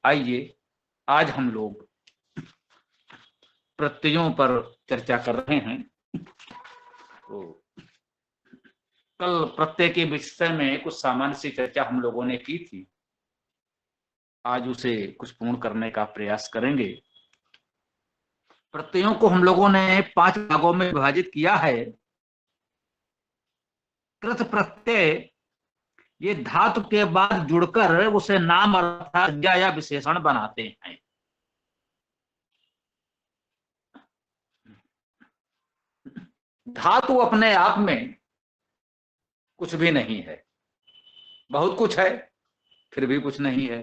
आइए आज हम लोग प्रत्ययों पर चर्चा कर रहे हैं। तो कल प्रत्यय के विषय में कुछ सामान्य सी चर्चा हम लोगों ने की थी, आज उसे कुछ पूर्ण करने का प्रयास करेंगे। प्रत्ययों को हम लोगों ने 5 भागों में विभाजित किया है। कृत प्रत्यय ये धातु के बाद जुड़कर उसे नाम अर्थात संज्ञा या विशेषण बनाते हैं। धातु अपने आप में कुछ भी नहीं है, बहुत कुछ है फिर भी कुछ नहीं है,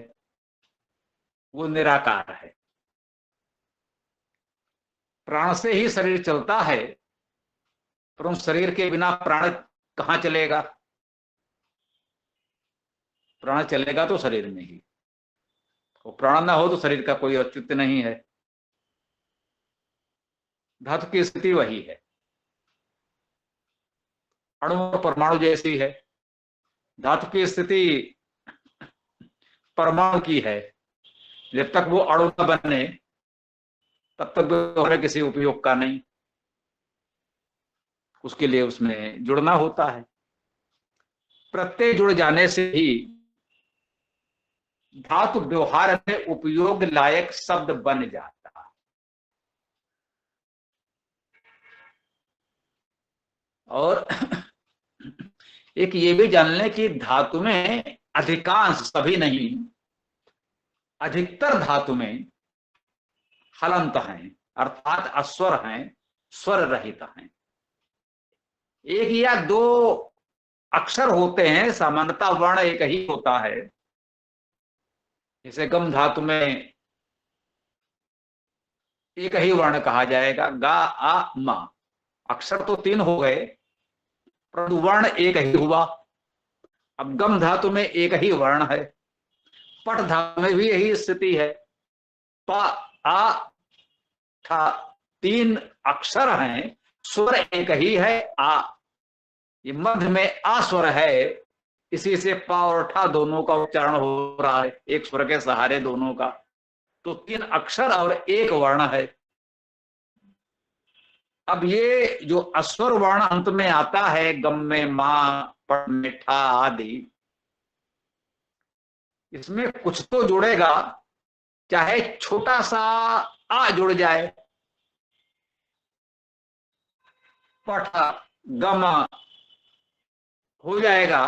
वो निराकार है। प्राण से ही शरीर चलता है, पर उस शरीर के बिना प्राण कहां चलेगा? प्राण चलेगा तो शरीर में ही, और प्राण ना हो तो शरीर का कोई अस्तित्व नहीं है। धातु की स्थिति वही है, अणु और परमाणु जैसी है। धातु की स्थिति परमाणु की है, जब तक वो अणु न बने तब तक वो किसी उपयोग का नहीं, उसके लिए उसमें जुड़ना होता है। प्रत्यय जुड़ जाने से ही धातु व्यवहार में उपयोग लायक शब्द बन जाता है। और एक ये भी जान लें कि धातु में अधिकांश, सभी नहीं, अधिकतर धातु में हलंत हैं, अर्थात अस्वर हैं, स्वर रहित हैं। एक या दो अक्षर होते हैं, सामान्यतः वर्ण एक ही होता है। जैसे गम धातु में एक ही वर्ण कहा जाएगा, गा आ मा। अक्षर तो 3 हो गए परंतु वर्ण एक ही हुआ। अब गम धातु में एक ही वर्ण है, पट धातु में भी यही स्थिति है। प आ ठा 3 अक्षर हैं, स्वर एक ही है आ। ये मध्य में आ स्वर है, इसी से पा और ठा दोनों का उच्चारण हो रहा है, एक स्वर के सहारे दोनों का। तो 3 अक्षर और एक वर्ण है। अब ये जो अस्वर वर्ण अंत में आता है, गम में मां, पट में ठा आदि, इसमें कुछ तो जुड़ेगा, चाहे छोटा सा आ जुड़ जाए, पठा गमा हो जाएगा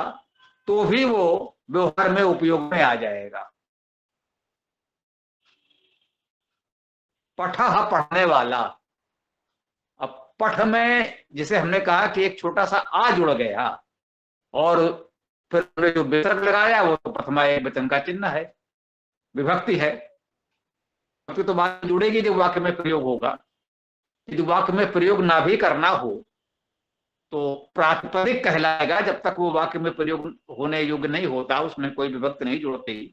तो भी वो व्यवहार में उपयोग में आ जाएगा। पठा पढ़ने वाला, अब पठ में जिसे हमने कहा कि एक छोटा सा आ जुड़ गया और फिर जो विसर्ग लगाया वो तो प्रथमा एक वचन का चिन्ह है, विभक्ति है। तो बात जुड़ेगी जब वाक्य में प्रयोग होगा। यदि वाक्य में प्रयोग ना भी करना हो तो प्रातिपदिक कहलाएगा, जब तक वो वाक्य में प्रयोग होने योग्य नहीं होता, उसमें कोई विभक्ति नहीं जुड़ती,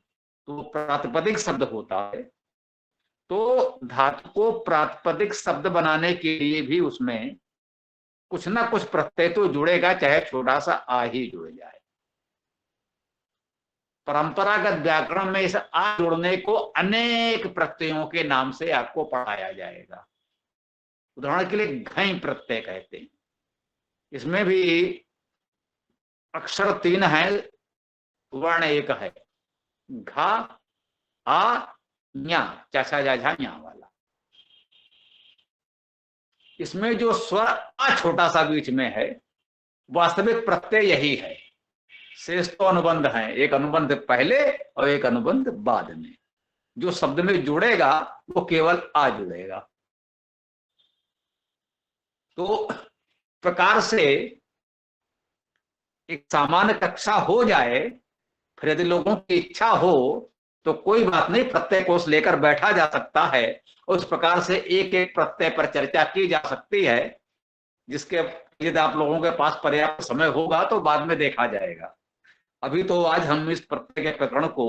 तो प्रातिपदिक शब्द होता है। तो धातु को प्रातिपदिक शब्द बनाने के लिए भी उसमें कुछ ना कुछ प्रत्यय तो जुड़ेगा, चाहे छोटा सा आ ही जुड़ जाए। परंपरागत व्याकरण में इस आ जोड़ने को अनेक प्रत्ययों के नाम से आपको पढ़ाया जाएगा। उदाहरण के लिए घई प्रत्यय कहते हैं, इसमें भी अक्षर 3 है, वर्ण एक है, घा आ न्या, चाचा जाझा न्या वाला। इसमें जो स्वर आ छोटा सा बीच में है, वास्तविक प्रत्यय यही है। शेष तो अनुबंध है, एक अनुबंध पहले और एक अनुबंध बाद में। जो शब्द में जुड़ेगा वो केवल आ जुड़ेगा। तो प्रकार से एक सामान्य कक्षा हो जाए, फिर यदि लोगों की इच्छा हो तो कोई बात नहीं, प्रत्यय कोश लेकर बैठा जा सकता है। उस प्रकार से एक एक प्रत्यय पर चर्चा की जा सकती है, जिसके यदि आप लोगों के पास पर्याप्त समय होगा तो बाद में देखा जाएगा। अभी तो आज हम इस प्रत्यय के प्रकरण को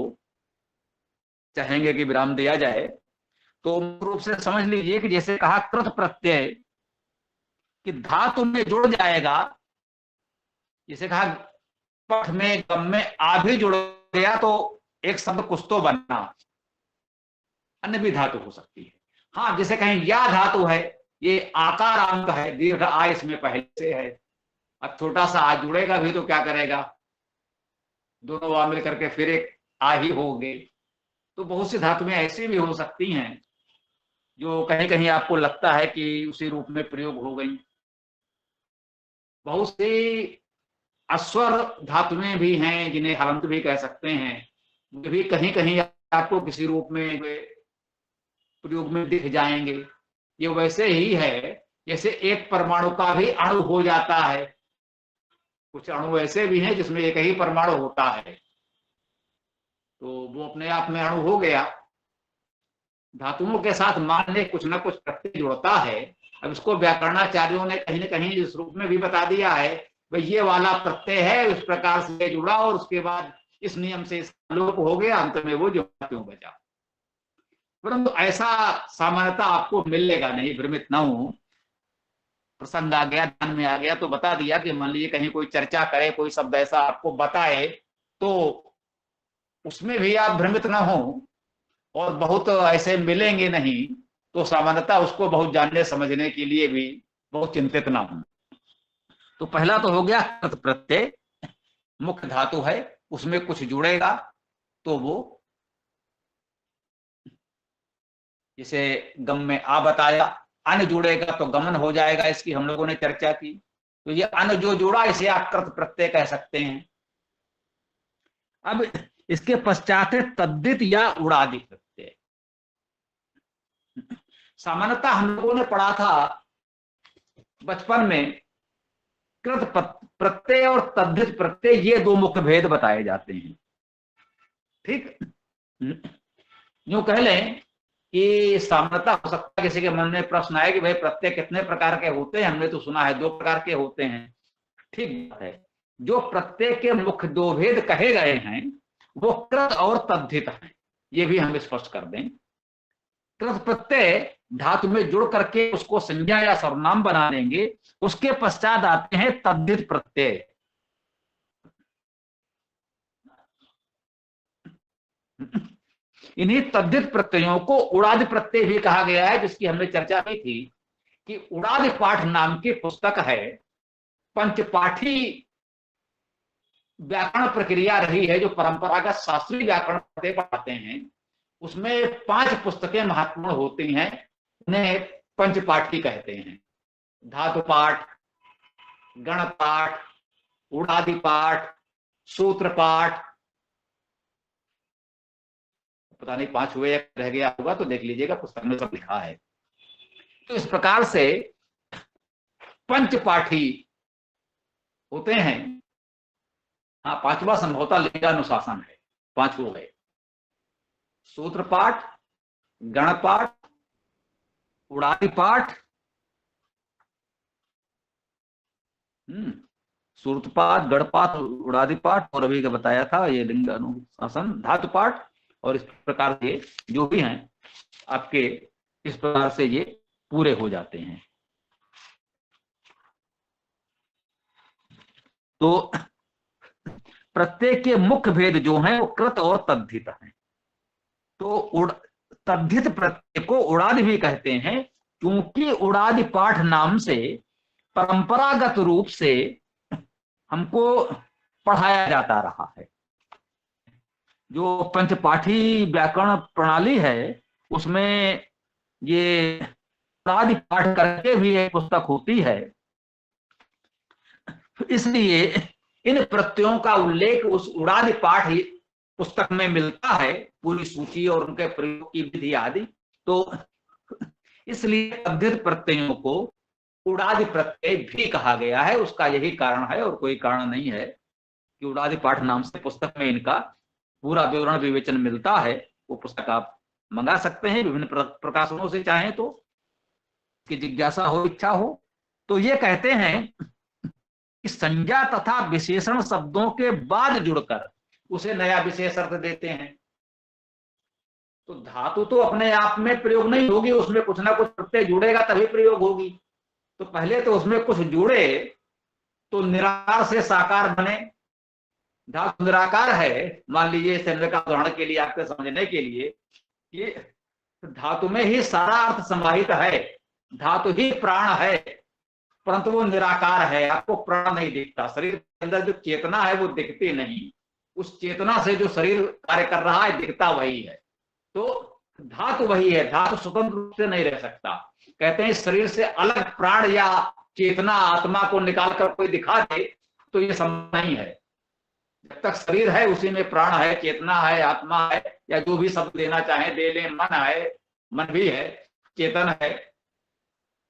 चाहेंगे कि विराम दिया जाए। तो मूल रूप से समझ लीजिए कि जैसे कहा कृत प्रत्यय कि धातु में जुड़ जाएगा, जैसे कहा पठ में गम में आ भी जुड़ गया तो एक शब्द कुछ तो बनना। अन्य भी धातु हो सकती है। हाँ, जैसे कहीं या धातु है, ये आकारांत है, दीर्घ आ इसमें पहले से है, अब छोटा सा आ जुड़ेगा भी तो क्या करेगा, दोनों आ मिल करके फिर एक आ ही होंगे। तो बहुत सी धातुएं ऐसी भी हो सकती हैं जो कहीं कहीं आपको लगता है कि उसी रूप में प्रयोग हो गई। बहुत सी अस्वर धातुएं भी हैं जिन्हें हलंत भी कह सकते हैं, वे भी कहीं कहीं आपको किसी रूप में प्रयोग में दिख जाएंगे। ये वैसे ही है जैसे एक परमाणु का भी अणु हो जाता है, कुछ अणु ऐसे भी हैं जिसमें एक ही परमाणु होता है, तो वो अपने आप में अणु हो गया। धातुओं के साथ मान ले कुछ ना कुछ प्रत्यय जुड़ता है। अब इसको व्याकरणाचार्यों ने कहीं ना कहीं इस रूप में भी बता दिया है, भाई ये वाला प्रत्यय है, इस प्रकार से जुड़ा और उसके बाद इस नियम से इसका लोप हो गया, अंत में वो जो क्यों बचा। परंतु ऐसा सामान्यता आपको मिलेगा नहीं, भ्रमित न हो। प्रसंग आ गया, ध्यान में आ गया तो बता दिया कि मान लीजिए कहीं कोई चर्चा करे, कोई शब्द ऐसा आपको बताए, तो उसमें भी आप भ्रमित न हो, और बहुत ऐसे मिलेंगे नहीं, तो सामान्यता उसको बहुत जानने समझने के लिए भी बहुत चिंतित ना हो। तो पहला तो हो गया कृत प्रत्यय, मुख्य धातु है, उसमें कुछ जुड़ेगा तो वो, जैसे गम में आ बताया, अन जुड़ेगा तो गमन हो जाएगा, इसकी हम लोगों ने चर्चा की। तो ये अन जो जुड़ा इसे आप कृत प्रत्यय कह सकते हैं। अब इसके पश्चात है तद्धित या उड़ादि प्रत्यय। सामान्यतः हम लोगों ने पढ़ा था बचपन में, कृत प्रत्यय और तद्धित प्रत्यय ये दो मुख्य भेद बताए जाते हैं। ठीक, यूं कह लें कि सामान्यतः हो सकता है किसी के मन में प्रश्न आए कि भाई प्रत्यय कितने प्रकार के होते हैं, हमने तो सुना है 2 प्रकार के होते हैं। ठीक बात है, जो प्रत्यय के मुख्य 2 भेद कहे गए हैं वो कृत और तद्धित है, ये भी हम स्पष्ट कर दें। कृत प्रत्यय धातु में जुड़ करके उसको संज्ञा या सर्वनाम बना देंगे, उसके पश्चात आते हैं तद्धित प्रत्यय। इन्हीं तद्धित प्रत्ययों को उड़ादि प्रत्यय भी कहा गया है, जिसकी हमने चर्चा की थी कि उड़ादि पाठ नाम की पुस्तक है, पंचपाठी व्याकरण प्रक्रिया रही है, जो परंपरागत शास्त्रीय व्याकरण पढ़ाते हैं, उसमें 5 पुस्तकें महत्वपूर्ण होती हैं, उन्हें पंचपाठी कहते हैं। धातु पाठ, गण पाठ, उड़ादि पाठ, सूत्र पाठ, पता नहीं 5 हुए या रह गया होगा तो देख लीजिएगा, पुस्तक में सब लिखा है। तो इस प्रकार से पंचपाठी होते हैं। हाँ, 5वां संभवतः लिंगानुशासन है, 5 हो गए, सूत्र पाठ, गण पाठ, उड़ादि पाठ, सूत्र पाठ, गण पाठ, उड़ादि पाठ, और अभी का बताया था ये लिंग अनुशासन, धातु पाठ, और इस प्रकार से जो भी हैं आपके, इस प्रकार से ये पूरे हो जाते हैं। तो प्रत्येक के मुख्य भेद जो हैं वो कृत और तद्धित हैं। तो तद्धित प्रत्यय को उड़ादि भी कहते हैं, क्योंकि उड़ादि पाठ नाम से परंपरागत रूप से हमको पढ़ाया जाता रहा है। जो पंचपाठी व्याकरण प्रणाली है उसमें ये उड़ादि पाठ करके भी एक पुस्तक होती है, इसलिए इन प्रत्ययों का उल्लेख उस उड़ादि पाठ पुस्तक में मिलता है, पूरी सूची और उनके प्रयोग की विधि आदि। तो इसलिए तद्धित प्रत्ययों को उड़ादि प्रत्यय भी कहा गया है। उसका यही कारण है और कोई कारण नहीं है कि उड़ादि पाठ नाम से पुस्तक में इनका पूरा विवरण विवेचन मिलता है। वो पुस्तक आप मंगा सकते हैं विभिन्न प्रकाशनों से, चाहें तो, कि जिज्ञासा हो, इच्छा हो। तो ये कहते हैं कि संज्ञा तथा विशेषण शब्दों के बाद जुड़कर उसे नया विशेष अर्थ देते हैं। तो धातु तो अपने आप में प्रयोग नहीं होगी, उसमें कुछ ना कुछ प्रत्यय जुड़ेगा तभी प्रयोग होगी। तो पहले तो उसमें कुछ जुड़े तो निराकार से साकार बने। धातु निराकार है, मान लीजिए शरीर का उदाहरण के लिए आपके समझने के लिए कि तो धातु में ही सारा अर्थ समाहित है, धातु ही प्राण है, परंतु वो निराकार है, आपको प्राण नहीं दिखता। शरीर के अंदर जो चेतना है वो दिखती नहीं, उस चेतना से जो शरीर कार्य कर रहा है दिखता वही है। तो धातु वही है, धातु स्वतंत्र रूप से नहीं रह सकता। कहते हैं शरीर से अलग प्राण या चेतना आत्मा को निकालकर कोई दिखा दे तो ये संभव नहीं है। जब तक शरीर है उसी में प्राण है, चेतना है, आत्मा है, या जो भी शब्द देना चाहे दे ले, मन है, मन भी है, चेतन है।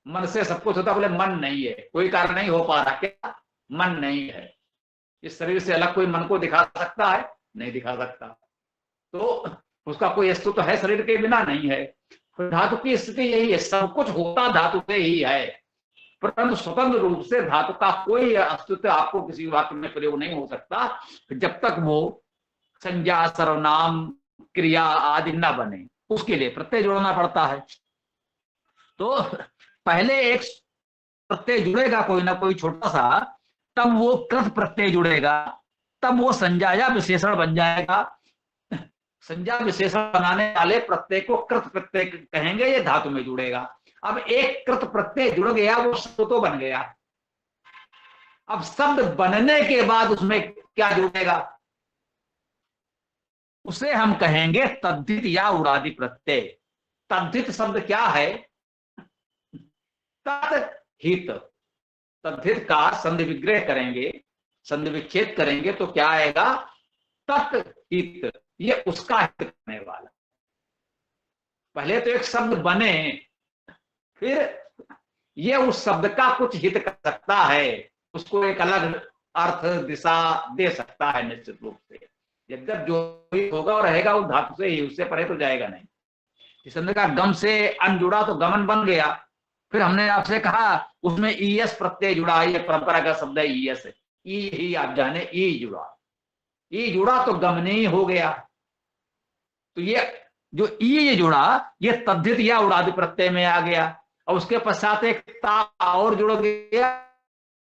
मन से सब कुछ होता, बोले मन नहीं है, कोई कार्य नहीं हो पा रहा, क्या मन नहीं है। इस शरीर से अलग कोई मन को दिखा सकता है? नहीं दिखा सकता। तो उसका कोई अस्तित्व तो है शरीर के बिना? नहीं है। धातु की स्थिति यही है, सब कुछ होता धातु से ही है, परंतु स्वतंत्र रूप से धातु का कोई अस्तित्व आपको किसी वाक्य में प्रयोग नहीं हो सकता जब तक वो संज्ञा, सर्वनाम, क्रिया आदि न बने। उसके लिए प्रत्यय जोड़ना पड़ता है। तो पहले एक प्रत्यय जुड़ेगा कोई ना कोई छोटा सा, तब वो कृत प्रत्यय जुड़ेगा, तब वो संज्ञा या विशेषण बन जाएगा। संज्ञा विशेषण बनाने वाले प्रत्यय को कृत प्रत्यय कहेंगे, ये धातु में जुड़ेगा। अब एक कृत प्रत्यय जुड़ गया, वो शब्द तो बन गया। अब शब्द बनने के बाद उसमें क्या जुड़ेगा, उसे हम कहेंगे तद्धित या उडादि प्रत्यय। तद्धित शब्द क्या है? तद्धित। तद्धित का संधि विग्रह करेंगे, संधि विच्छेद करेंगे तो क्या आएगा? तत्हित, ये उसका हित करने वाला। पहले तो एक शब्द बने, फिर ये उस शब्द का कुछ हित कर सकता है, उसको एक अलग अर्थ दिशा दे सकता है निश्चित रूप से। जब जो भी होगा और रहेगा वो धातु से ही, उससे परे तो जाएगा नहीं। इस शब्द का गम से अन जुड़ा तो गमन बन गया। फिर हमने आपसे कहा उसमें ईएस प्रत्यय जुड़ा, ये परंपरा का शब्द है ईएस, ई ही आप जाने, ई जुड़ा, ई जुड़ा तो गमनी हो गया। तो ये जो ई जुड़ा ये तद्धित या उडादि प्रत्यय में आ गया, और उसके पश्चात एक ता और जुड़ गया,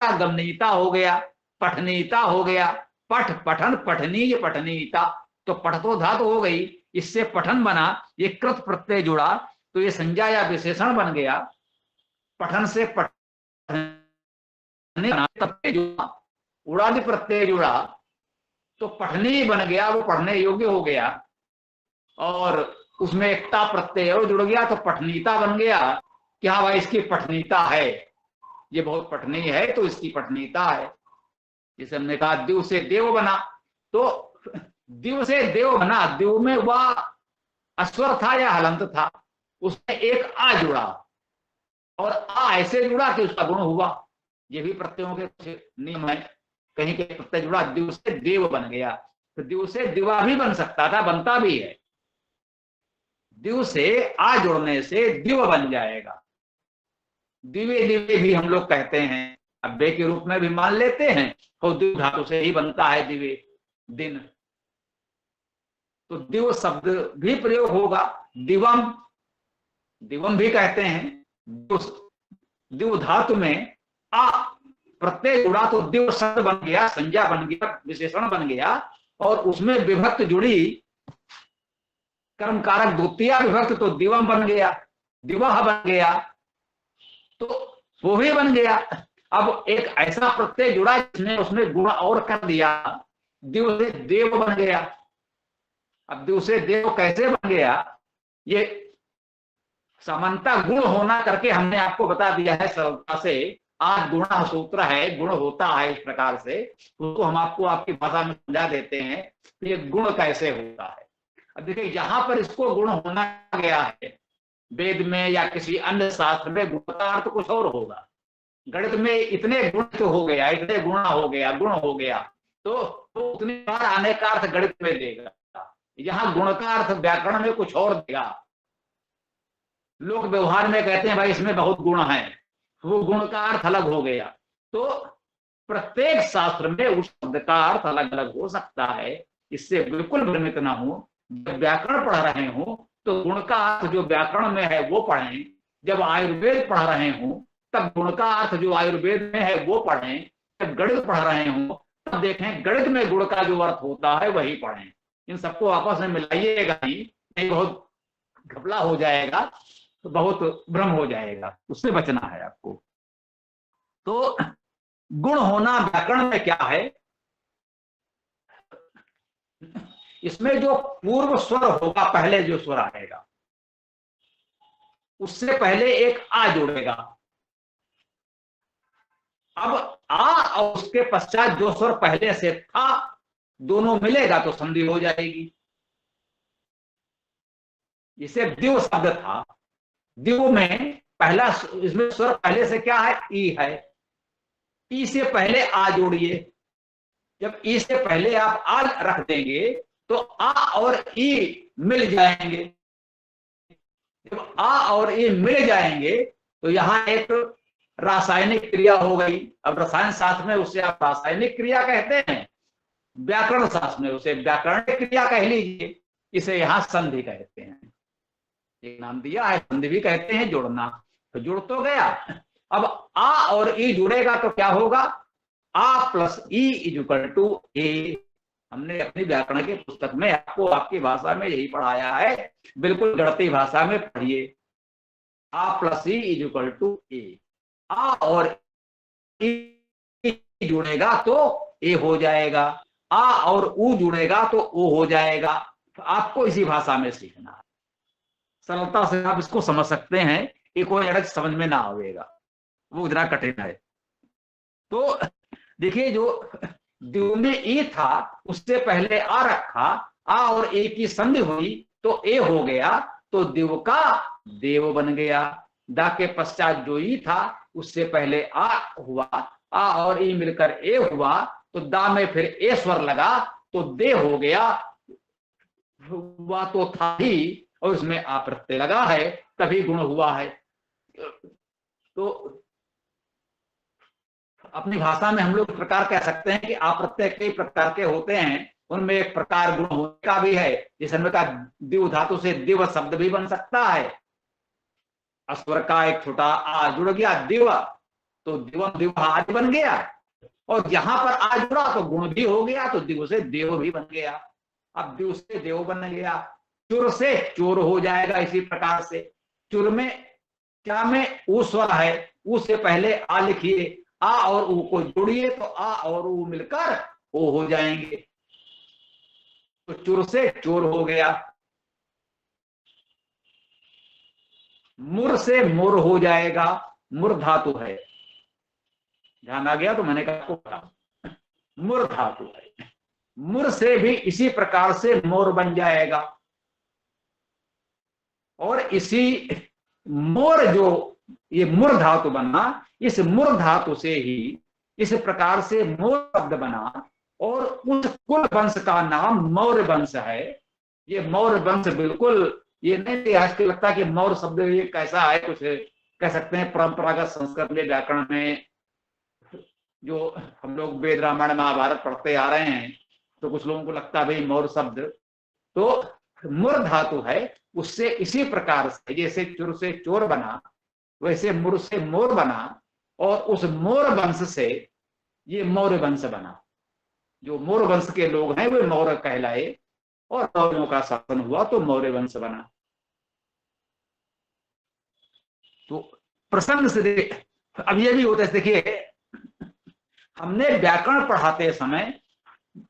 गमनीता हो गया, पठनीता हो गया, पठ पठन पठनीय पठनीता, तो पठ तो धातु हो गई, इससे पठन बना, ये कृत प्रत्यय जुड़ा तो ये संज्ञा या विशेषण बन गया। पठन से प्रत्यय जुड़ा, उडादि प्रत्यय जुड़ा तो पठनी बन गया, वो पढ़ने योग्य हो गया। और उसमें एकता प्रत्यय और जुड़ गया तो पठनीता बन गया कि हाँ भाई इसकी पठनीता है, ये बहुत पठनी है तो इसकी पठनीता है। जैसे हमने कहा दिव से देव बना, तो दिव से देव बना, दिव में वह अस्वर था या हलंत था, उसमें एक आ जुड़ा और आ ऐसे जुड़ा कि उसका गुण हुआ। ये भी प्रत्ययों के कुछ नियम है। कहीं के प्रत्यय जुड़ा, दिव से देव बन गया, तो दिव से दिवा भी बन सकता था, बनता भी है। दिव से आ जुड़ने से दिव बन जाएगा। दिवे दिवे भी हम लोग कहते हैं, अब्बे के रूप में भी मान लेते हैं, और दिव धातु से ही बनता है दिवे, दिन। तो दिव शब्द भी प्रयोग होगा, दिवम, दिवम भी कहते हैं। दिव धातु में आ प्रत्यय जुड़ा तो दिव शब्द बन गया, संज्ञा बन गया, विशेषण बन गया, और उसमें विभक्त जुड़ी कर्म कारक द्वितीय विभक्त तो दिवम बन गया, दिवह बन गया, तो वो भी बन गया। अब एक ऐसा प्रत्यय जुड़ा जिसने उसमें गुण और कर दिया, दिव से देव बन गया। अब दिव से देव कैसे बन गया, ये समानता गुण होना करके हमने आपको बता दिया है सरलता से। आज गुण सूत्र है, गुण होता है इस प्रकार से, उसको हम आपको आपकी भाषा में समझा देते हैं कि ये गुण कैसे होता है। अब देखिए यहाँ पर इसको गुण होना गया है, वेद में या किसी अन्य शास्त्र में गुण का अर्थ कुछ और होगा। गणित में इतने गुण तो हो गया, इतने गुणा हो गया, गुण हो गया, तो उतनी बार आने का अर्थ गणित में देगा। यहाँ गुण का अर्थ व्याकरण में कुछ और देगा। लोग व्यवहार में कहते हैं भाई इसमें बहुत गुण है, वो गुण का अर्थ अलग हो गया। तो प्रत्येक शास्त्र में उस शब्द का अर्थ अलग अलग हो सकता है, इससे बिल्कुल भ्रमित ना हो। जब व्याकरण पढ़ रहे हो तो गुण का अर्थ जो व्याकरण में है वो पढ़ें, जब आयुर्वेद पढ़ रहे हो तब गुण का अर्थ जो आयुर्वेद में है वो पढ़ें, जब गणित पढ़ रहे हो तब देखें गणित में गुण का जो अर्थ होता है वही पढ़ें। इन सबको आपस में मिलाइएगा नहीं, बहुत घपला हो जाएगा तो बहुत भ्रम हो जाएगा, उससे बचना है आपको। तो गुण होना व्याकरण में क्या है, इसमें जो पूर्व स्वर होगा, पहले जो स्वर आएगा उससे पहले एक आ जुड़ेगा। अब आ और उसके पश्चात जो स्वर पहले से था दोनों मिलेगा तो संधि हो जाएगी। इसे द्विव शब्द था, द्विव में पहला, इसमें स्वर पहले से क्या है, ई है। ई से पहले आ जोड़िए, जब ई से पहले आप आ रख देंगे तो आ और ई मिल जाएंगे। जब आ और ई मिल जाएंगे तो यहां एक रासायनिक क्रिया हो गई। अब रसायन शास्त्र में उसे आप रासायनिक क्रिया कहते हैं, व्याकरण शास्त्र में उसे व्याकरणिक क्रिया कह लीजिए, इसे यहां संधि कहते हैं। एक नाम दिया है, संधि भी कहते हैं, जोड़ना, तो जुड़ तो गया। अब आ और ई जुड़ेगा तो क्या होगा, आ प्लस ई इज इक्वल टू ए। हमने अपनी व्याकरण की पुस्तक में आपको आपकी भाषा में यही पढ़ाया है, बिल्कुल गणती भाषा में पढ़िए। आ प्लस ई इज इक्वल टू ए, आ और ई जुड़ेगा तो ए हो जाएगा, आ और ऊ जुड़ेगा तो ओ हो जाएगा। तो आपको इसी भाषा में सीखना है, सरलता से आप इसको समझ सकते हैं, ये कोई अड़ग समझ में ना आएगा, वो इतना कठिन है। तो देखिए, जो द्विव में ए था उससे पहले आ रखा, आ और ए की संधि हुई तो ए हो गया, तो द्विव का देव बन गया। दा के पश्चात जो ई था उससे पहले आ हुआ, आ और ई मिलकर ए हुआ, तो दा में फिर ए स्वर लगा तो दे हो गया। हुआ तो था ही और उसमें आ प्रत्यय लगा है, तभी गुण हुआ है। तो अपनी भाषा में हम लोग प्रकार कह सकते हैं कि आप प्रत्यय कई प्रकार के होते हैं, उनमें एक प्रकार गुण होने का भी है। जैसे हमने कहा द्विव धातु से दिव शब्द भी बन सकता है, अस्वर का एक छोटा आ जुड़ गया दिव, तो दिवम दिव आज बन गया। और जहां पर आ जुड़ा तो गुण भी हो गया, तो दिव से देव भी बन गया। अब दिव से देव बन गया, चुर से चोर हो जाएगा। इसी प्रकार से चुर में क्या में ऊ स्वर है, ऊ से पहले आ लिखिए, आ और ऊ को जोड़िए तो आ और ऊ मिलकर ओ हो जाएंगे, तो चुर से चोर हो गया। मुर से मोर हो जाएगा, मुर धातु है, ध्यान आ गया तो मैंने कहा मुर धातु है। मुर से भी इसी प्रकार से मोर बन जाएगा, और इसी मोर जो ये मुर धातु बना, इस मुर धातु से ही इस प्रकार से मोर शब्द बना, और उस कुल वंश का नाम मौर्य वंश है। ये मौर्य वंश बिल्कुल ये नहीं आज के लगता कि मौर्य शब्द ये कैसा है, कुछ कह सकते हैं परंपरागत संस्कृत में व्याकरण में जो हम लोग वेद रामायण महाभारत पढ़ते आ रहे हैं, तो कुछ लोगों को लगता है भाई मौर्य शब्द, तो मुर धातु है, उससे इसी प्रकार से जैसे चुर से चोर बना वैसे मुर से मोर बना, और उस मोर वंश से ये मौर्य वंश बना। जो मौर्य वंश के लोग हैं वे मौर्य कहलाए, और मौर्यों का शासन हुआ तो मौर्य वंश बना। तो प्रसंग से अब ये भी होता है, देखिए हमने व्याकरण पढ़ाते समय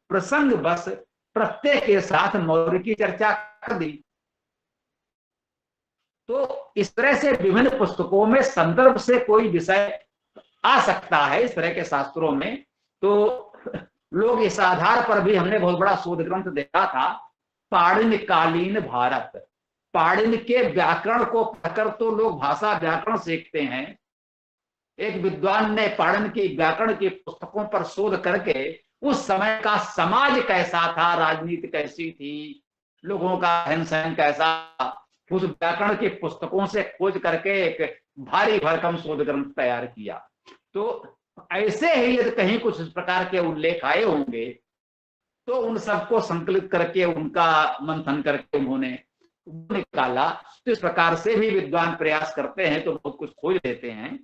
प्रसंग बस प्रत्यय के साथ मौर्य की चर्चा कर दी। तो इस तरह से विभिन्न पुस्तकों में संदर्भ से कोई विषय आ सकता है इस तरह के शास्त्रों में। तो लोग इस आधार पर भी, हमने बहुत बड़ा शोध ग्रंथ देखा था, पाणिनि कालीन भारत, पाणिनि के व्याकरण को पढ़कर तो लोग भाषा व्याकरण सीखते हैं। एक विद्वान ने पाणिनि की व्याकरण की पुस्तकों पर शोध करके उस समय का समाज कैसा था, राजनीति कैसी थी, लोगों का रहन सहन कैसा, उस व्याकरण की पुस्तकों से खोज करके एक भारी भरकम शोध ग्रंथ तैयार किया। तो ऐसे ही यदि कहीं कुछ इस प्रकार के उल्लेख आए होंगे तो उन सबको संकलित करके उनका मंथन करके उन्होंने निकाला। तो इस प्रकार से भी विद्वान प्रयास करते हैं तो बहुत कुछ खोज लेते हैं।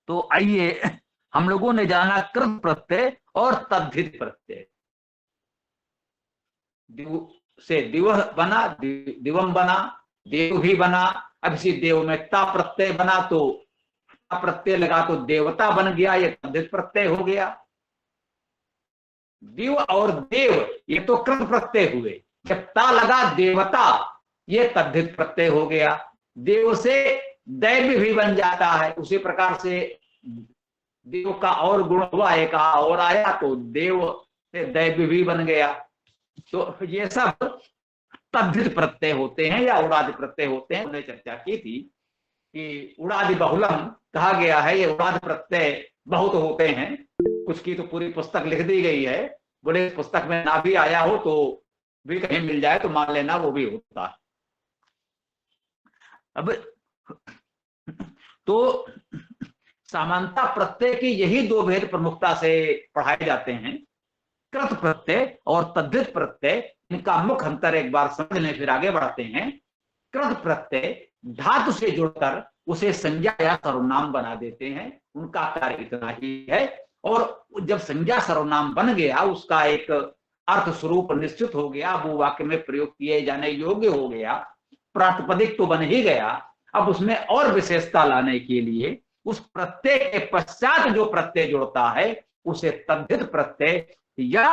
तो आइए, हम लोगों ने जाना कृत प्रत्यय और तद्धित प्रत्यय। से दिव बना, दिवम बना, देव भी बना। अब इसी देव में ता प्रत्यय बना तो ता प्रत्यय लगा तो देवता बन गया, ये तद्धित प्रत्यय हो गया। दिव और देव ये तो कृत प्रत्यय हुए, जब ता लगा देवता ये तद्धित प्रत्यय हो गया। देव से दैव भी बन जाता है, उसी प्रकार से देव का और गुण हुआ, एक और आया तो देव से दैव भी बन गया। तो ये सब तद्धित प्रत्यय होते हैं या उड़ादि प्रत्यय होते हैं। हमने चर्चा की थी कि उड़ादि बहुलम कहा गया है, ये उड़ादि प्रत्यय बहुत होते हैं। कुछ की तो पूरी पुस्तक लिख दी गई है, बोले पुस्तक में ना भी आया हो तो भी कहीं मिल जाए तो मान लेना वो भी होता है। अब तो समानता प्रत्यय की यही दो भेद प्रमुखता से पढ़ाए जाते हैं, कृत प्रत्यय और तद्धित प्रत्यय। इनका मुख्य अंतर एक बार समझ लें फिर आगे बढ़ते हैं। कृत प्रत्यय धातु से जुड़कर उसे संज्ञा या सर्वनाम बना देते हैं, उनका कार्य इतना ही है। और जब संज्ञा सर्वनाम बन गया, उसका एक अर्थ स्वरूप निश्चित हो गया, वो वाक्य में प्रयोग किए जाने योग्य हो गया, प्रातिपदिक तो बन ही गया। अब उसमें और विशेषता लाने के लिए उस प्रत्यय के पश्चात जो प्रत्यय जुड़ता है उसे तद्धित प्रत्यय या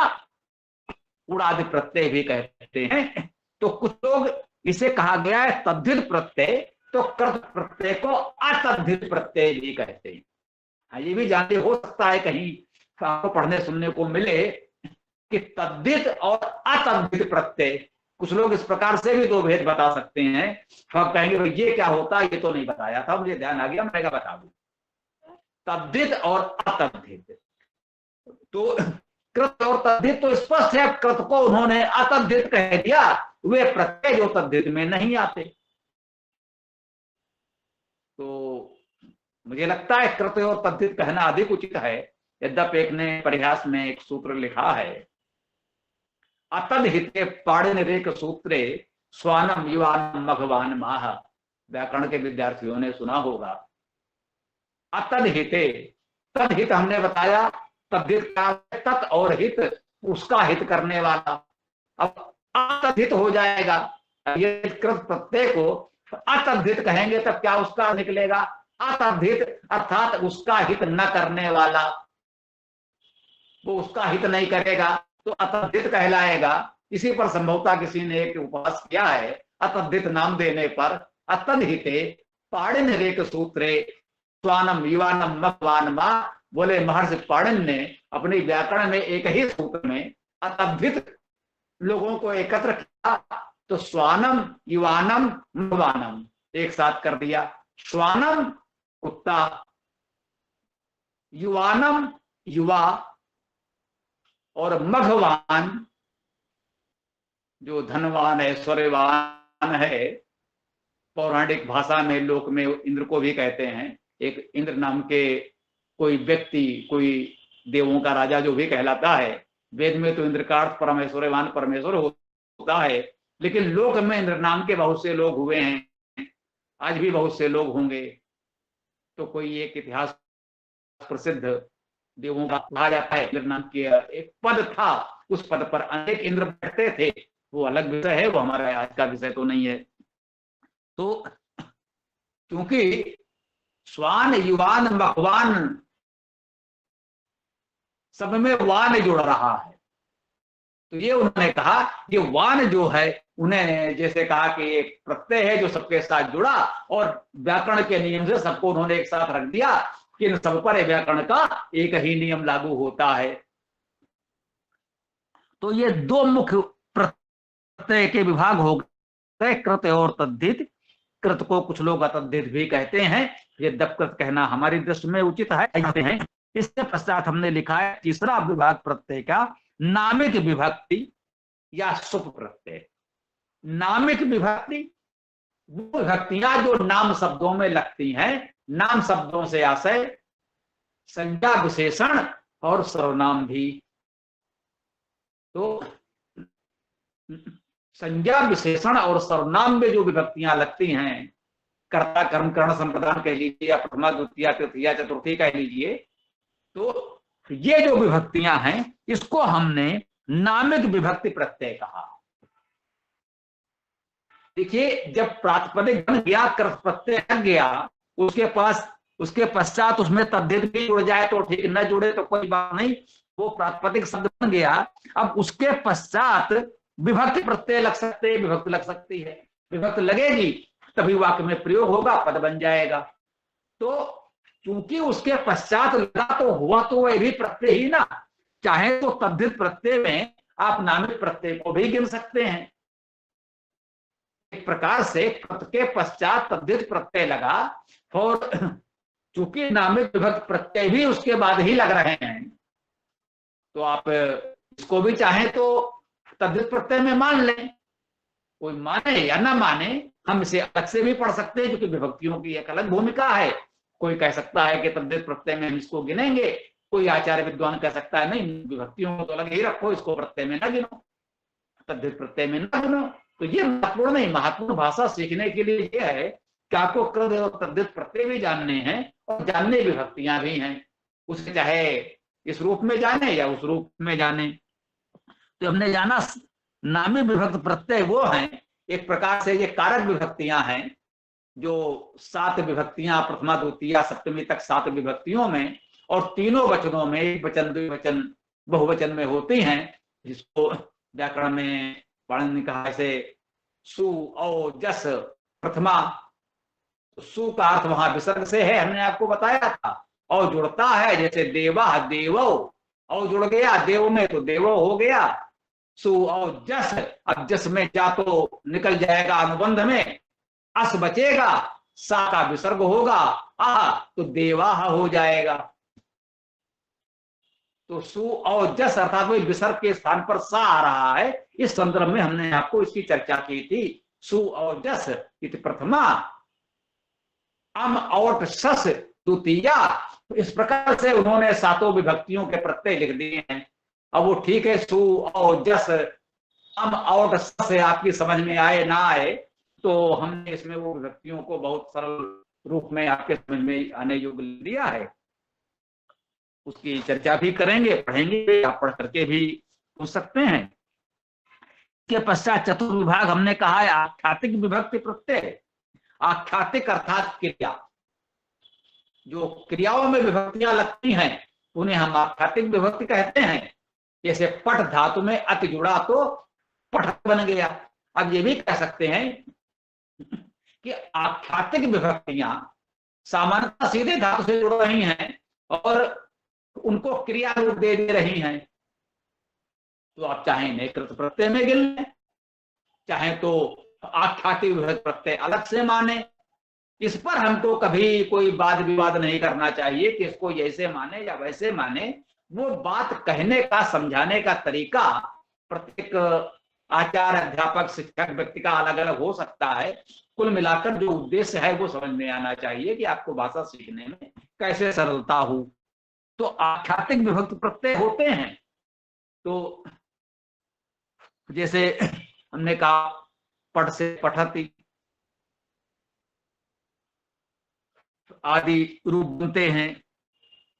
उड़ादि प्रत्यय भी कहते हैं। तो कुछ लोग इसे कहा गया है तद्धित प्रत्यय, तो कृत प्रत्यय को अतद्धित प्रत्यय भी कहते हैं। ये भी जानते हो सकता है कहीं आपको पढ़ने सुनने को मिले कि तद्धित और अतद्धित प्रत्यय। कुछ लोग इस प्रकार से भी दो भेद बता सकते हैं। आप कहेंगे भाई ये क्या होता है, ये तो नहीं बताया था, मुझे ध्यान आ गया, मैं बता दूं। तद्धित और अतद्धित, तो कृत और तद्धित तो स्पष्ट है, कृत को उन्होंने अतद्धित कह दिया, वे प्रत्यय जो तद्धित में नहीं आते। तो मुझे लगता है कृत और तद्धित कहना अधिक उचित है। यद्यप एक ने परिहास में एक सूत्र लिखा है, अतद्धिते पाणिन रेक सूत्रे स्वानम युवानम मघवान माह। व्याकरण के विद्यार्थियों ने सुना होगा। अतद्धिते, तद्धित हमने बताया, तद्धित का तत् और हित, उसका हित करने वाला। अब अतद्धित हो जाएगा, ये कृत प्रत्यय को अतद्धित कहेंगे तब क्या उसका निकलेगा? अतद्धित अर्थात उसका हित न करने वाला, वो उसका हित नहीं करेगा तो अतद्धित कहलाएगा। इसी पर संभवतः किसी ने एक उपहास किया है अतद्धित नाम देने पर। अतद्धिते पाणिन रेक सूत्रे स्वानम युवानम मघवान मा, बोले महर्षि पाणिन ने अपनी व्याकरण में एक ही सूत्र में अतद्धित लोगों को एकत्र किया, तो स्वानम युवानम मघवानम एक साथ कर दिया। स्वानम कुत्ता, युवानम युवा, और मघवान जो धनवान है, ऐश्वर्यवान है। पौराणिक भाषा में लोक में इंद्र को भी कहते हैं। एक इंद्र नाम के कोई व्यक्ति, कोई देवों का राजा जो भी कहलाता है। वेद में तो इंद्र का अर्थ परमेश्वरवान परमेश्वर होता है, लेकिन लोक में इंद्र नाम के बहुत से लोग हुए हैं, आज भी बहुत से लोग होंगे। तो कोई एक इतिहास प्रसिद्ध देवों का कहा जाता है, इंद्र नाम के एक पद था, उस पद पर अनेक इंद्र बैठते थे। वो अलग विषय है, वो हमारा आज का विषय तो नहीं है। तो क्योंकि स्वान युवान मघवान सब में वान जुड़ रहा है, तो ये उन्होंने कहा ये वान जो है, उन्हें जैसे कहा कि एक प्रत्यय है जो सबके साथ जुड़ा, और व्याकरण के नियम से सबको उन्होंने एक साथ रख दिया कि इन सब पर व्याकरण का एक ही नियम लागू होता है। तो ये दो मुख्य प्रत्यय के विभाग हो गए, कृत और तद्धित। कृत को कुछ लोग अतद्धित भी कहते हैं, ये दपकृत कहना हमारी दृष्टि में उचित है। इसके पश्चात हमने लिखा है तीसरा विभाग प्रत्यय का, नामिक विभक्ति या सुप प्रत्यय। नामिक विभक्ति वो विभक्तियां जो नाम शब्दों में लगती हैं। नाम शब्दों से आशय संज्ञा विशेषण और सर्वनाम भी। तो संज्ञा विशेषण और सर्वनाम में जो विभक्तियां लगती हैं, कर्ता कर्म कर्ण संप्रदान कह लीजिए या प्रथमा द्वितीय तृतीया चतुर्थी कह लीजिए, तो ये जो विभक्तियां हैं इसको हमने नामिक विभक्ति प्रत्यय कहा। देखिए जब प्रातिपदिक बन गया, कृत प्रत्यय लग गया, उसके पश्चात उसमें तद्धित भी जुड़ जाए तो ठीक, न जुड़े तो कोई बात नहीं, वो प्रातिपदिक शब्द बन गया। अब उसके पश्चात विभक्ति प्रत्यय लग सकते, विभक्ति लग सकती है, विभक्ति लगेगी तभी वाक्य में प्रयोग होगा, पद बन जाएगा। तो चूंकि उसके पश्चात लगा तो हुआ तो वह भी प्रत्यय ही ना, चाहे तो तद्धित प्रत्यय में आप नामित प्रत्यय को भी गिन सकते हैं। एक प्रकार से कृत के पश्चात तद्धित प्रत्यय लगा और चूंकि नामित विभक्त प्रत्यय भी उसके बाद ही लग रहे हैं, तो आप इसको भी चाहे तो तद्धित प्रत्यय में मान लें, कोई माने या ना माने, हम इसे अलग से भी पढ़ सकते हैं क्योंकि विभक्तियों की एक अलग भूमिका है। कोई कह सकता है कि तद्धित प्रत्यय में हम इसको गिनेंगे, कोई आचार्य विद्वान कह सकता है नहीं, विभक्तियों को तो अलग ही रखो, इसको प्रत्यय में न गिनो, तद्धित प्रत्यय में न गिनो। तो ये महत्वपूर्ण नहीं, महत्वपूर्ण भाषा सीखने के लिए यह है कि आपको कृत और तद्धित प्रत्यय भी जानने हैं और जानने विभक्तियां भी हैं, उसे चाहे इस रूप में जाने या उस रूप में जाने। तो हमने जाना नामी विभक्त प्रत्यय वो हैं, एक प्रकार से ये कारक विभक्तियां हैं, जो 7 विभक्तियां प्रथमा द्वितीया सप्तमी तक 7 विभक्तियों में और तीनों वचनों में, एक वचन द्विवचन बहुवचन में होती हैं, जिसको व्याकरण में पाणिनि ने कहा ऐसे सु औ जस प्रथमा। सु का अर्थ वहां विसर्ग से है, हमने आपको बताया था, और जुड़ता है जैसे देवा देवो, और जुड़ गया देव में तो देवो हो गया। सु और जस, अब जस में जा तो निकल जाएगा अनुबंध में, अस बचेगा, सा का विसर्ग होगा, आ तो देवाह हो जाएगा। तो सु और जस अर्थात वही विसर्ग के स्थान पर सा आ रहा है। इस संदर्भ में हमने आपको इसकी चर्चा की थी। सु और जस इति प्रथमा, अम और सस द्वितीया। इस प्रकार से उन्होंने 7 विभक्तियों के प्रत्यय लिख दिए हैं। अब वो ठीक है, सु और जस अम और सस से आपकी समझ में आए ना आए, तो हमने इसमें वो विभक्तियों को बहुत सरल रूप में आपके समझ में आने योग्य लिया है। उसकी चर्चा भी करेंगे, पढ़ेंगे, आप पढ़ करके भी पूछ सकते हैं। के पश्चात चतुर्थ विभाग हमने कहा है आख्यातिक विभक्ति प्रत्यय। आख्यातिक अर्थात क्रिया, जो क्रियाओं में विभक्तियां लगती हैं उन्हें हम आख्यातिक विभक्ति कहते हैं। जैसे पठ धातु में अति जुड़ा तो पठ बन गया। अब ये भी कह सकते हैं कि आख्यातिक विभक्तियां सामान्यतः सीधे धातु से जुड़ रही हैं और उनको क्रिया रूप दे रही हैं, तो आप चाहे इन्हें कृत प्रत्यय में गिन लें, चाहे तो आख्यातिक विभक्ति प्रत्यय अलग से माने। इस पर हमको कभी कोई वाद विवाद नहीं करना चाहिए कि इसको ऐसे माने या वैसे माने। वो बात कहने का, समझाने का तरीका प्रत्येक आचार्य, अध्यापक, शिक्षक व्यक्ति का अलग अलग हो सकता है। कुल मिलाकर जो उद्देश्य है वो समझ में आना चाहिए कि आपको भाषा सीखने में कैसे सरलता हो। तो आख्यातिक विभक्ति प्रत्यय होते हैं। तो जैसे हमने कहा पठ से पठती आदि रूप बनते हैं,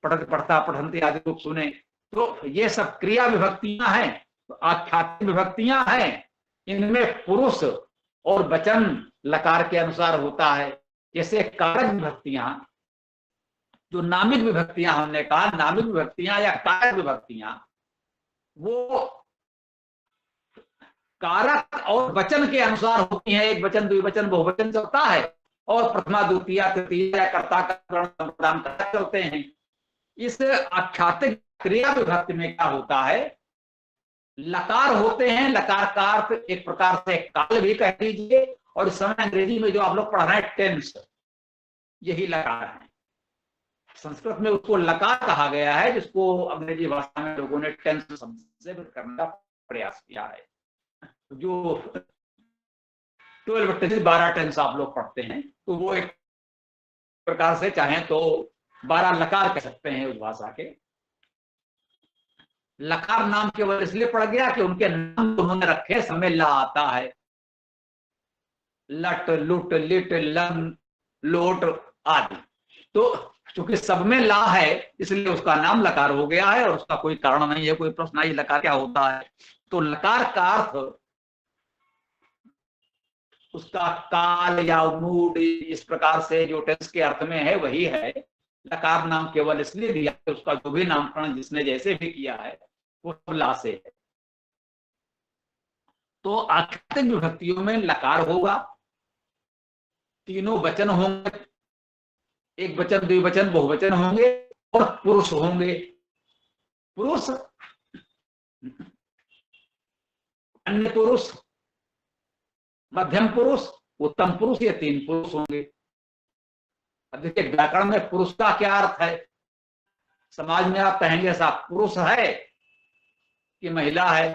पठत पढ़ता पठंती आदि रूप सुने, तो ये सब क्रिया विभक्तियां हैं। तो आख्यातिक विभक्तियां हैं, इनमें पुरुष और वचन लकार के अनुसार होता है। जैसे कारक विभक्तियां, जो नामिक विभक्तियां हमने कहा, नामिक विभक्तियां या कारक विभक्तियां, वो कारक और वचन के अनुसार होती हैं। एक वचन द्विवचन बहुवचन चलता है और प्रथमा द्वितीया तृतीया कर्ता का चलते हैं। इस आख्यातिक क्रिया विभक्ति में क्या होता है, लकार होते हैं। लकार का अर्थ एक प्रकार से काल भी कह दीजिए, और इस समय अंग्रेजी में जो आप लोग पढ़ रहे हैं टेंस, यही लकार है। संस्कृत में उसको लकार कहा गया है, जिसको अंग्रेजी भाषा में लोगों ने टेंस शब्द से करने का प्रयास किया है। जो 12 टेंस आप लोग पढ़ते हैं, तो वो एक प्रकार से चाहे तो 12 लकार कह सकते हैं उस भाषा के। लकार नाम केवल इसलिए पड़ गया कि उनके नाम उन्होंने रखे, समय ला आता है। लट, लुट, लिट, लन, लोट आदि। तो चूंकि सब में ला है इसलिए उसका नाम लकार हो गया है, और उसका कोई कारण नहीं है, कोई प्रश्न नहीं लकार क्या होता है। तो लकार का अर्थ उसका काल या मूड इस प्रकार से जो टेंस के अर्थ में है वही है। लकार नाम केवल इसलिए दिया कि उसका जो भी नामकरण जिसने जैसे भी किया है वो सब ला से है। तो आख्यातिक विभक्तियों में लकार होगा, तीनों वचन होंगे, एक वचन द्विवचन बहुवचन होंगे और पुरुष होंगे। पुरुष, अन्य पुरुष, मध्यम पुरुष, उत्तम पुरुष, ये तीन पुरुष होंगे। अब देखिए व्याकरण में पुरुष का क्या अर्थ है। समाज में आप कहेंगे साहब पुरुष है कि महिला है।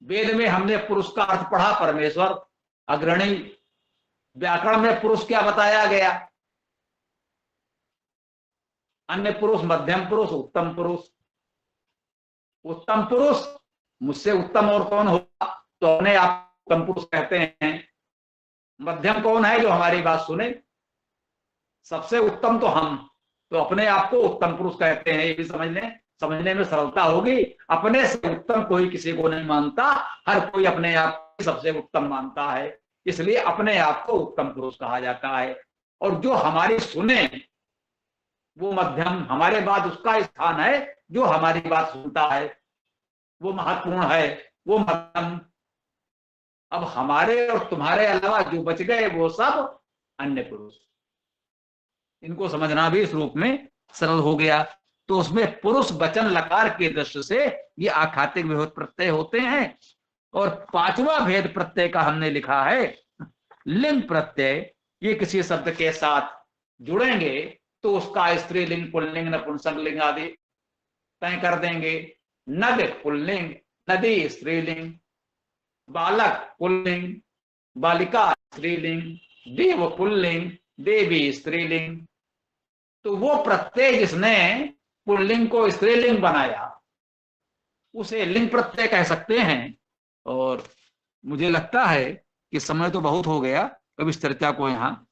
वेद में हमने पुरुष का अर्थ पढ़ा परमेश्वर अग्रणी। व्याकरण में पुरुष क्या बताया गया? अन्य पुरुष, मध्यम पुरुष, उत्तम पुरुष। उत्तम पुरुष, मुझसे उत्तम और कौन होगा, तो अपने आप उत्तम पुरुष कहते हैं। मध्यम कौन है जो हमारी बात सुने, सबसे उत्तम तो हम, तो अपने आप को उत्तम पुरुष कहते हैं। ये भी समझने में सरलता होगी। अपने से उत्तम कोई किसी को नहीं मानता, हर कोई अपने आप को सबसे उत्तम मानता है, इसलिए अपने आप को उत्तम पुरुष कहा जाता है। और जो हमारी सुने वो मध्यम, हमारे बाद उसका स्थान है जो हमारी बात सुनता है, वो महत्वपूर्ण है, वो मध्यम। अब हमारे और तुम्हारे अलावा जो बच गए वो सब अन्य पुरुष। इनको समझना भी इस रूप में सरल हो गया। तो उसमें पुरुष वचन लकार के दृष्टि से ये आखातिक विभक्ति प्रत्यय होते हैं। और पांचवा भेद प्रत्यय का हमने लिखा है लिंग प्रत्यय। ये किसी शब्द के साथ जुड़ेंगे तो उसका स्त्रीलिंग, पुल्लिंग, नपुंसक लिंग आदि तय कर देंगे। नद पुल्लिंग, नदी स्त्रीलिंग, बालक पुल्लिंग, बालिका स्त्रीलिंग, देव पुल्लिंग, देवी स्त्रीलिंग। तो वो प्रत्यय जिसने पुल्लिंग को स्त्रीलिंग बनाया उसे लिंग प्रत्यय कह सकते हैं। और मुझे लगता है कि समय तो बहुत हो गया, अब इस चर्चा को यहाँ